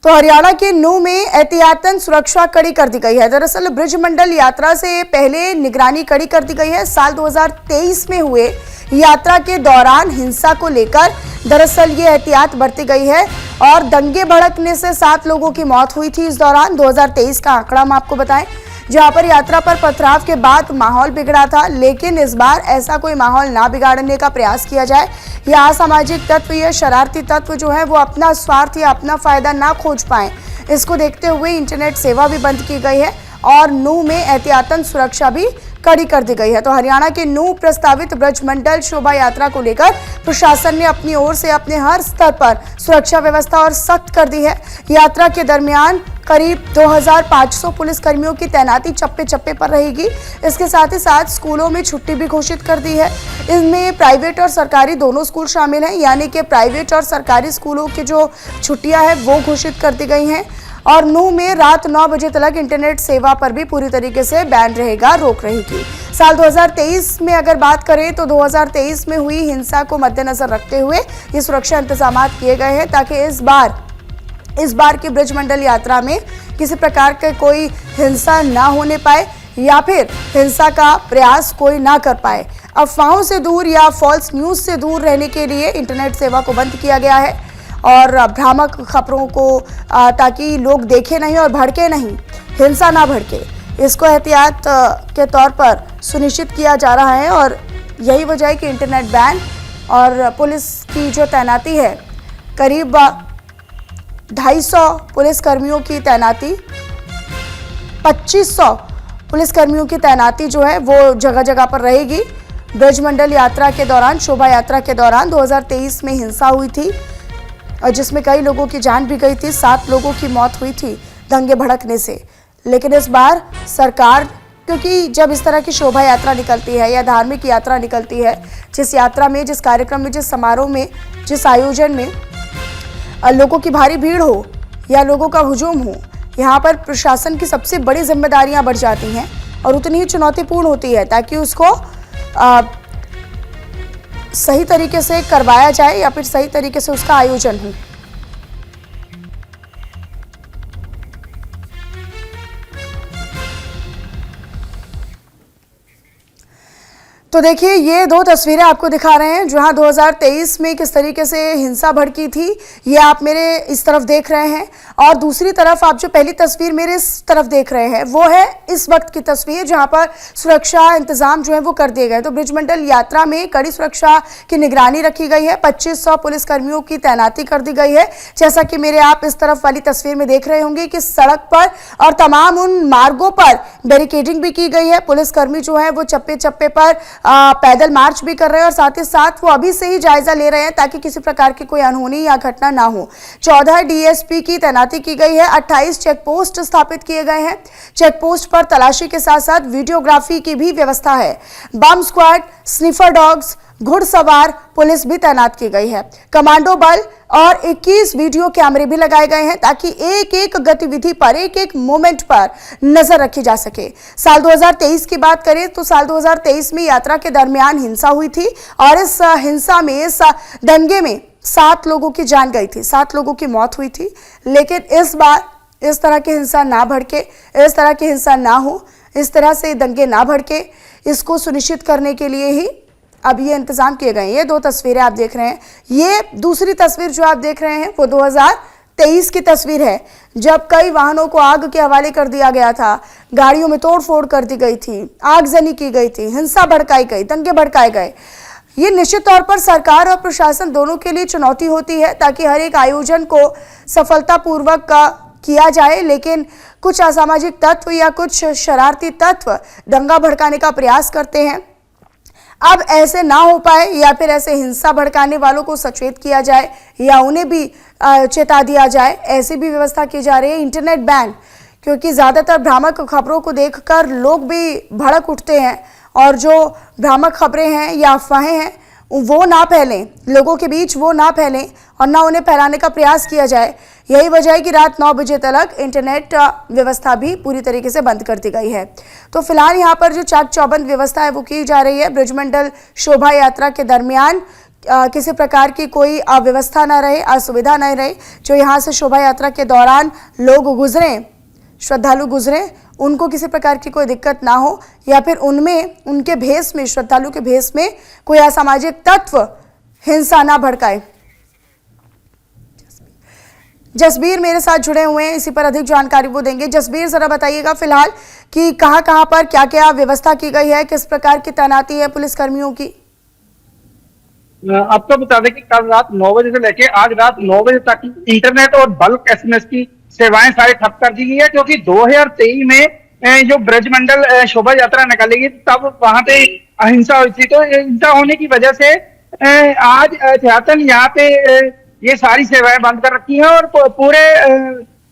तो हरियाणा के नूंह में एहतियातन सुरक्षा कड़ी कर दी गई है। दरअसल ब्रजमंडल यात्रा से पहले निगरानी कड़ी कर दी गई है। साल 2023 में हुए यात्रा के दौरान हिंसा को लेकर दरअसल ये एहतियात बरती गई है और दंगे भड़कने से 7 लोगों की मौत हुई थी। इस दौरान 2023 का आंकड़ा हम आपको बताएं, जहां पर यात्रा पर पथराव के बाद माहौल बिगड़ा था, लेकिन इस बार ऐसा कोई माहौल ना बिगाड़ने का प्रयास किया जाए या असामाजिक तत्व या शरारती तत्व जो है वो अपना स्वार्थ या अपना फायदा ना खोज पाए। इसको देखते हुए इंटरनेट सेवा भी बंद की गई है और नूंह में एहतियातन सुरक्षा भी कड़ी कर दी गई है। तो हरियाणा के नूंह प्रस्तावित ब्रजमंडल शोभा यात्रा को लेकर प्रशासन ने अपनी ओर से अपने हर स्तर पर सुरक्षा व्यवस्था और सख्त कर दी है। यात्रा के दरमियान करीब 2500 पुलिस कर्मियों की तैनाती चप्पे चप्पे पर रहेगी। इसके साथ ही साथ स्कूलों में छुट्टी भी घोषित कर दी है। इनमें प्राइवेट और सरकारी दोनों स्कूल शामिल हैं, यानी कि प्राइवेट और सरकारी स्कूलों की जो छुट्टियां हैं वो घोषित कर दी गई हैं। और नूंह में रात 9 बजे तक इंटरनेट सेवा पर भी पूरी तरीके से बैन रहेगा, रोक रहेगी। साल 2023 में अगर बात करें तो 2023 में हुई हिंसा को मद्देनजर रखते हुए ये सुरक्षा इंतजाम किए गए हैं ताकि इस बार की ब्रजमंडल यात्रा में किसी प्रकार के कोई हिंसा ना होने पाए या फिर हिंसा का प्रयास कोई ना कर पाए। अफवाहों से दूर या फॉल्स न्यूज से दूर रहने के लिए इंटरनेट सेवा को बंद किया गया है और भ्रामक खबरों को ताकि लोग देखें नहीं और भड़के नहीं, हिंसा ना भड़के, इसको एहतियात के तौर पर सुनिश्चित किया जा रहा है। और यही वजह है कि इंटरनेट बैन और पुलिस की जो तैनाती है, करीब 250 पुलिसकर्मियों की तैनाती, 2500 पुलिसकर्मियों की तैनाती जो है वो जगह जगह पर रहेगी। ब्रजमंडल यात्रा के दौरान, शोभा यात्रा के दौरान 2023 में हिंसा हुई थी और जिसमें कई लोगों की जान भी गई थी, 7 लोगों की मौत हुई थी दंगे भड़कने से। लेकिन इस बार सरकार, क्योंकि जब इस तरह की शोभा यात्रा निकलती है या धार्मिक यात्रा निकलती है, जिस यात्रा में, जिस कार्यक्रम में, जिस समारोह में, जिस आयोजन में लोगों की भारी भीड़ हो या लोगों का हुजूम हो, यहाँ पर प्रशासन की सबसे बड़ी जिम्मेदारियां बढ़ जाती हैं और उतनी ही चुनौतीपूर्ण होती है ताकि उसको सही तरीके से करवाया जाए या फिर सही तरीके से उसका आयोजन हो। तो देखिए, ये 2 तस्वीरें आपको दिखा रहे हैं जहां 2023 में किस तरीके से हिंसा भड़की थी, ये आप मेरे इस तरफ देख रहे हैं और दूसरी तरफ आप जो पहली तस्वीर मेरे इस तरफ देख रहे हैं वो है इस वक्त की तस्वीर जहां पर सुरक्षा इंतजाम जो है वो कर दिए गए। तो ब्रजमंडल यात्रा में कड़ी सुरक्षा की निगरानी रखी गई है, 2500 पुलिसकर्मियों की तैनाती कर दी गई है। जैसा कि मेरे आप इस तरफ वाली तस्वीर में देख रहे होंगे कि सड़क पर और तमाम उन मार्गों पर बैरिकेडिंग भी की गई है। पुलिसकर्मी जो है वो चप्पे चप्पे पर पैदल मार्च भी कर रहे हैं और साथ ही साथ वो अभी से ही जायजा ले रहे हैं ताकि किसी प्रकार की कोई अनहोनी या घटना ना हो। 14 डीएसपी की तैनाती की गई है, 28 चेक पोस्ट स्थापित किए गए हैं। चेक पोस्ट पर तलाशी के साथ साथ वीडियोग्राफी की भी व्यवस्था है। बम स्क्वाड, स्निफर डॉग्स, घुड़सवार पुलिस भी तैनात की गई है। कमांडो बल और 21 वीडियो कैमरे भी लगाए गए हैं ताकि एक एक गतिविधि पर, एक एक मोमेंट पर नजर रखी जा सके। साल 2023 की बात करें तो साल 2023 में यात्रा के दरमियान हिंसा हुई थी और इस हिंसा में, इस दंगे में 7 लोगों की जान गई थी, 7 लोगों की मौत हुई थी। लेकिन इस बार इस तरह की हिंसा ना भड़के, इस तरह की हिंसा ना हो, इस तरह से दंगे ना भड़के, इसको सुनिश्चित करने के लिए ही अब ये इंतजाम किए गए हैं। ये 2 तस्वीरें आप देख रहे हैं। ये दूसरी तस्वीर जो आप देख रहे हैं वो 2023 की तस्वीर है, जब कई वाहनों को आग के हवाले कर दिया गया था, गाड़ियों में तोड़फोड़ कर दी गई थी, आगजनी की गई थी, हिंसा भड़काई गई, दंगे भड़काए गए। ये निश्चित तौर पर सरकार और प्रशासन दोनों के लिए चुनौती होती है ताकि हर एक आयोजन को सफलतापूर्वक किया जाए, लेकिन कुछ असामाजिक तत्व या कुछ शरारती तत्व दंगा भड़काने का प्रयास करते हैं। अब ऐसे ना हो पाए या फिर ऐसे हिंसा भड़काने वालों को सचेत किया जाए या उन्हें भी चेता दिया जाए, ऐसी भी व्यवस्था की जा रही है। इंटरनेट बैन, क्योंकि ज़्यादातर भ्रामक खबरों को देखकर लोग भी भड़क उठते हैं और जो भ्रामक खबरें हैं या अफवाहें हैं वो ना फैलें, लोगों के बीच वो ना फैलें और ना उन्हें फैलाने का प्रयास किया जाए। यही वजह है कि रात 9 बजे तक इंटरनेट व्यवस्था भी पूरी तरीके से बंद कर दी गई है। तो फिलहाल यहाँ पर जो चाक चौबंद व्यवस्था है वो की जा रही है। ब्रजमंडल शोभा यात्रा के दरमियान किसी प्रकार की कोई अव्यवस्था न रहे, असुविधा न रहे। जो यहाँ से शोभा यात्रा के दौरान लोग गुजरे, श्रद्धालु गुजरे, उनको किसी प्रकार की कोई दिक्कत ना हो, या फिर उनमें, उनके भेष में, श्रद्धालु के भेष में कोई असामाजिक तत्व हिंसा ना भड़काए। जसबीर मेरे साथ जुड़े हुए हैं, इसी पर अधिक जानकारी वो देंगे। जसबीर, जरा बताइएगा फिलहाल कि कहां कहां पर क्या क्या व्यवस्था की गई है, किस प्रकार की तैनाती है पुलिस कर्मियों की? आपको बता दें कि कल रात 9 बजे से लेके आज रात 9 बजे तक इंटरनेट और बल्क एसएमएस की सेवाएं सारी ठप कर दी गई है, क्योंकि 2023 में जो ब्रजमंडल शोभा यात्रा निकाली गई तब वहां पे अहिंसा हुई थी। तो हिंसा होने की वजह से आज एहतियातन यहाँ पे ये सारी सेवाएं बंद कर रखी हैं और पूरे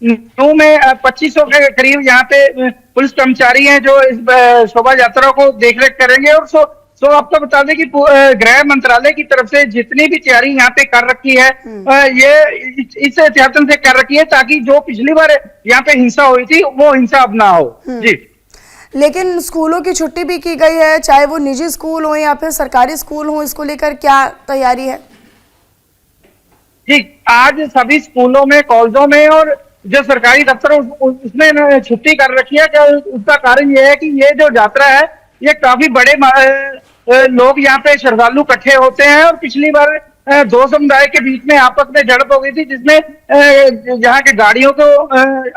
नू में 2500 के करीब यहाँ पे पुलिस कर्मचारी हैं जो इस शोभा यात्रा को देखरेख करेंगे। और सो आपको बता दें कि गृह मंत्रालय की तरफ से जितनी भी तैयारी यहाँ पे कर रखी है ये इस एहतियातन से कर रखी है ताकि जो पिछली बार यहाँ पे हिंसा हुई थी वो हिंसा अब ना हो। जी, लेकिन स्कूलों की छुट्टी भी की गई है, चाहे वो निजी स्कूल हो या फिर सरकारी स्कूल हो, इसको लेकर क्या तैयारी है? जी, आज सभी स्कूलों में, कॉलेजों में और जो सरकारी दफ्तर उसमें छुट्टी कर रखी है। उसका कारण ये है कि ये जो यात्रा है ये काफी बड़े लोग यहाँ पे श्रद्धालु इकट्ठे होते हैं और पिछली बार दो समुदाय के बीच में आपस में झड़प हो गई थी जिसमें यहाँ के गाड़ियों को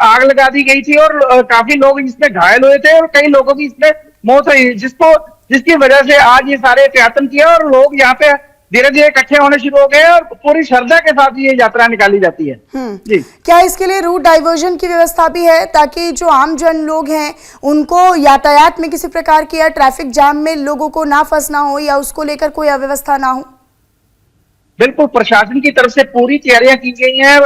आग लगा दी गई थी और काफी लोग इसमें घायल हुए थे और कई लोगों की इसमें मौत हुई, जिसकी वजह से आज ये सारे एहतियातन किया और लोग यहाँ पे धीरे धीरे इकट्ठे होने शुरू हो गए और पूरी श्रद्धा के साथ ये यात्रा निकाली जाती है। जी, क्या इसके लिए रूट डाइवर्जन की व्यवस्था भी है ताकि जो आम जन लोग हैं उनको यातायात में किसी प्रकार की या ट्रैफिक जाम में लोगों को ना फंसना हो या उसको लेकर कोई अव्यवस्था ना हो? बिल्कुल, प्रशासन की तरफ से पूरी तैयारियां की गई हैं,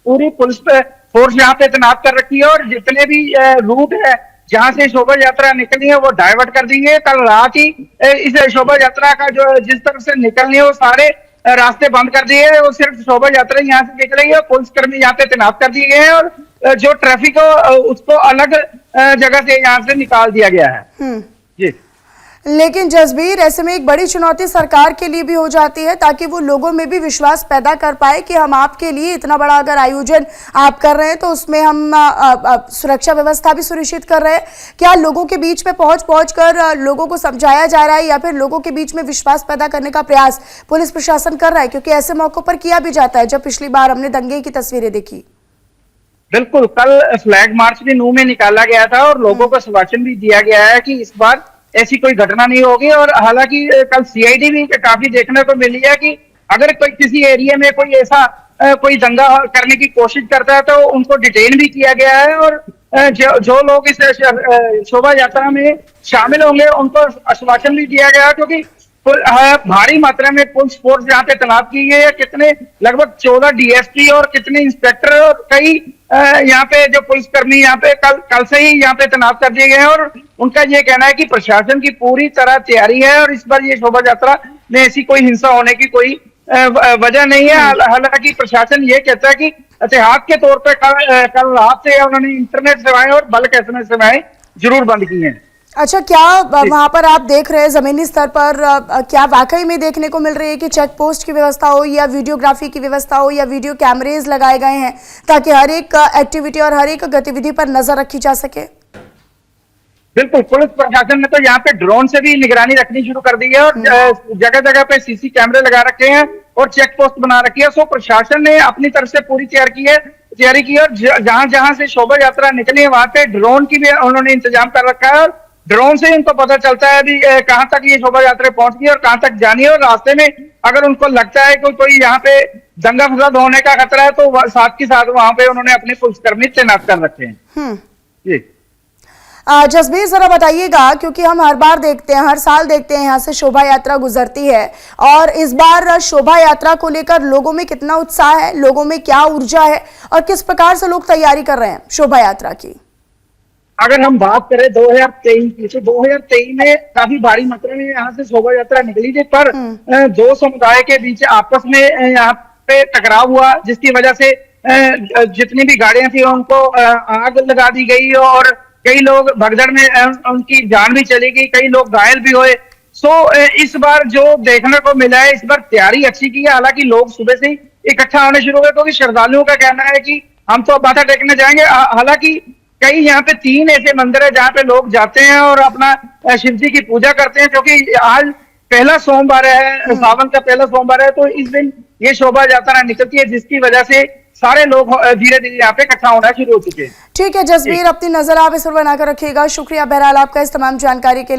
पूरी पुलिस फोर्स यहाँ पे तैनात कर रखी है और जितने भी रूट है जहां से शोभा यात्रा निकली है वो डाइवर्ट कर दी है। कल रात ही इस शोभा यात्रा का जो जिस तरफ से निकलनी है वो सारे रास्ते बंद कर दिए हैं और सिर्फ शोभा यात्रा यहाँ से निकलेगी और पुलिसकर्मी यहाँ पे तैनात कर दिए गए हैं और जो ट्रैफिक हो उसको अलग जगह से यहाँ से निकाल दिया गया है। जी, लेकिन जसबीर, ऐसे में एक बड़ी चुनौती सरकार के लिए भी हो जाती है ताकि वो लोगों में भी विश्वास पैदा कर पाए कि हम आपके लिए इतना बड़ा अगर आयोजन आप कर रहे हैं तो उसमें हम सुरक्षा व्यवस्था भी सुनिश्चित कर रहे हैं। क्या लोगों के बीच में पहुंच कर लोगों को समझाया जा रहा है या फिर लोगों के बीच में विश्वास पैदा करने का प्रयास पुलिस प्रशासन कर रहा है? क्योंकि ऐसे मौकों पर किया भी जाता है, जब पिछली बार हमने दंगे की तस्वीरें देखी। बिल्कुल, कल फ्लैग मार्च भी नू में निकाला गया था और लोगों को आश्वासन भी दिया गया है कि इस बार ऐसी कोई घटना नहीं होगी। और हालांकि कल सीआईडी भी काफी देखने को मिली है कि अगर कोई किसी एरिया में कोई ऐसा कोई दंगा करने की कोशिश करता है तो उनको डिटेन भी किया गया है और जो लोग इस शोभा यात्रा में शामिल होंगे उनको आश्वासन भी दिया गया है, क्योंकि भारी मात्रा में पुलिस फोर्स यहाँ पे तैनात की गई है। कितने लगभग 14 डीएसपी और कितने इंस्पेक्टर और कई यहाँ पे जो पुलिसकर्मी यहाँ पे कल से ही यहाँ पे तैनात कर दिए गए हैं और उनका ये कहना है कि प्रशासन की पूरी तरह तैयारी है और इस बार ये शोभा यात्रा में ऐसी कोई हिंसा होने की कोई वजह नहीं है। हालांकि प्रशासन ये कहता है कि एहतियात के तौर पर कल रात से उन्होंने इंटरनेट सेवाएं और बल्क एसएमएस सेवाएं जरूर बंद की हैं। अच्छा, क्या वहां पर आप देख रहे हैं जमीनी स्तर पर क्या वाकई में देखने को मिल रही है कि चेक पोस्ट की व्यवस्था हो या वीडियोग्राफी की व्यवस्था हो या वीडियो कैमरेज लगाए गए हैं ताकि हर एक एक्टिविटी और हर एक गतिविधि पर नजर रखी जा सके? बिल्कुल, पुलिस प्रशासन ने तो यहाँ पे ड्रोन से भी निगरानी रखनी शुरू कर दी है और जगह जगह पे सीसी कैमरे लगा रखे हैं और चेक पोस्ट बना रखी है। सो प्रशासन ने अपनी तरफ से पूरी तैयारी की और जहां जहां से शोभा यात्रा निकली है वहां पे ड्रोन की भी उन्होंने इंतजाम कर रखा है। ड्रोन से उनको पता चलता है अभी कहां तक ये शोभा यात्रा पहुंच गई और कहां तक जानी है और रास्ते में अगर उनको लगता है कि कोई यहाँ पे दंगा फसाद होने का खतरा है तो साथ के साथ वहां पे उन्होंने अपने पुलिसकर्मी तैनात कर रखे हैं। जी, जसबीर, जरा बताइएगा, क्योंकि हम हर बार देखते हैं, हर साल देखते हैं यहाँ से शोभा यात्रा गुजरती है और इस बार शोभा यात्रा को लेकर लोगों में कितना उत्साह है, लोगों में क्या ऊर्जा है और किस प्रकार से लोग तैयारी कर रहे हैं शोभा यात्रा की? अगर हम बात करें 2023 की तो 2023 में काफी भारी मात्रा में यहाँ से शोभा यात्रा निकली थी, पर दो समुदाय के बीच आपस में यहाँ पे टकराव हुआ जिसकी वजह से जितनी भी गाड़ियां थी उनको आग लगा दी गई और कई लोग भगदड़ में उनकी जान भी चली गई, कई लोग घायल भी हुए। सो इस बार जो देखने को मिला है, इस बार तैयारी अच्छी की है। हालांकि लोग सुबह से ही इकट्ठा होने शुरू हो गए, क्योंकि श्रद्धालुओं का कहना है कि हम तो अब माथा टेकने जाएंगे। हालांकि कई यहाँ पे 3 ऐसे मंदिर है जहाँ पे लोग जाते हैं और अपना शिव जी की पूजा करते हैं, क्योंकि आज पहला सोमवार है, सावन का पहला सोमवार है, तो इस दिन ये शोभा यात्रा निकलती है, जिसकी वजह से सारे लोग धीरे धीरे यहाँ पे इकट्ठा होना शुरू हो चुके हैं। ठीक है जसबीर, अपनी नजर आप इस पर बनाकर रखिएगा। शुक्रिया बहरहाल आपका इस तमाम जानकारी के लिए।